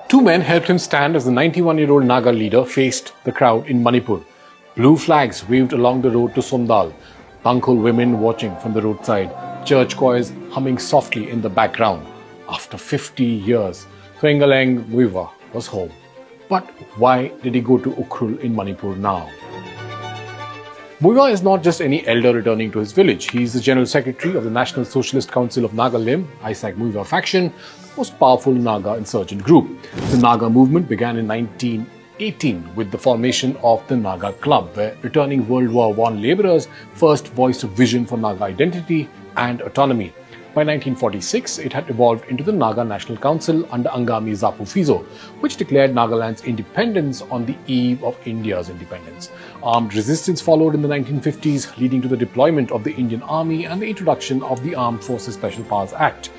Two men helped him stand as the 91-year-old Naga leader faced the crowd in Manipur. Blue flags waved along the road to Somdal, Tangkhul women watching from the roadside, church choirs humming softly in the background. After 50 years, Muivah Muivah was home. But why did he go to Ukhrul in Manipur now? Muivah is not just any elder returning to his village. He is the General Secretary of the National Socialist Council of Naga Limb, Isaac Muivah faction, the most powerful Naga insurgent group. The Naga movement began in 1918 with the formation of the Naga Club, where returning World War I labourers first voiced a vision for Naga identity and autonomy. By 1946, it had evolved into the Naga National Council under Angami Zapu Fizo, which declared Nagaland's independence on the eve of India's independence. Armed resistance followed in the 1950s, leading to the deployment of the Indian Army and the introduction of the Armed Forces Special Powers Act.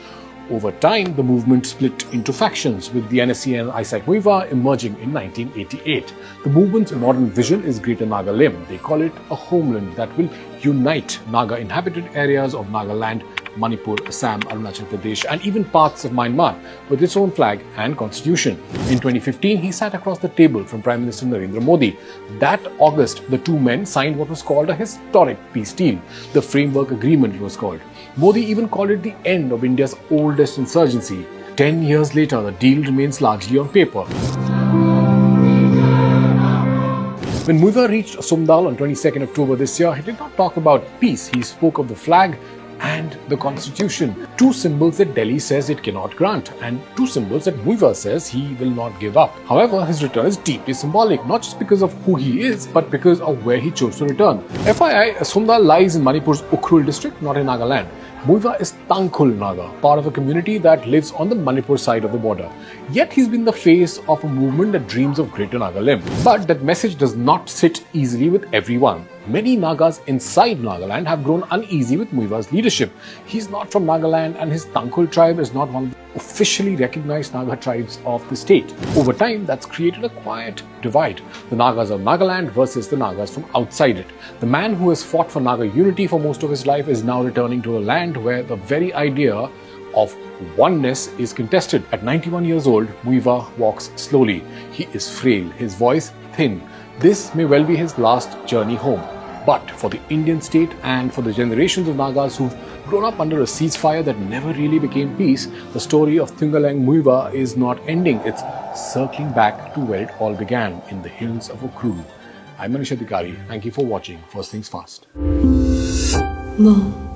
Over time, the movement split into factions, with the NSCN Isaac Muivah emerging in 1988. The movement's modern vision is Greater Naga Limb. They call it a homeland that will unite Naga inhabited areas of Nagaland, Manipur, Assam, Arunachal Pradesh, and even parts of Myanmar with its own flag and constitution. In 2015, he sat across the table from Prime Minister Narendra Modi. That August, the two men signed what was called a historic peace deal. The Framework Agreement, it was called. Modi even called it the end of India's oldest insurgency. 10 years later, the deal remains largely on paper. When Muivah reached Somdal on 22nd October this year, he did not talk about peace. He spoke of the flag and the constitution, two symbols that Delhi says it cannot grant, and two symbols that Muivah says he will not give up. However, his return is deeply symbolic, not just because of who he is, but because of where he chose to return. FYI, Somdal lies in Manipur's Ukhrul district, not in Nagaland. Muivah is Tangkhul Naga, part of a community that lives on the Manipur side of the border. Yet he's been the face of a movement that dreams of Greater Naga Limb. But that message does not sit easily with everyone. Many Nagas inside Nagaland have grown uneasy with Muivah's leadership. He's not from Nagaland, and his Tangkhul tribe is not one of the officially recognized Naga tribes of the state. Over time, that's created a quiet divide. The Nagas of Nagaland versus the Nagas from outside it. The man who has fought for Naga unity for most of his life is now returning to a land where the very idea of oneness is contested. At 91 years old, Muivah walks slowly. He is frail, his voice thin. This may well be his last journey home. But for the Indian state and for the generations of Nagas who've grown up under a ceasefire that never really became peace, the story of Muivah is not ending. It's circling back to where it all began, in the hills of Ukhrul. I'm Manish Adhikari. Thank you for watching First Things Fast. Mo.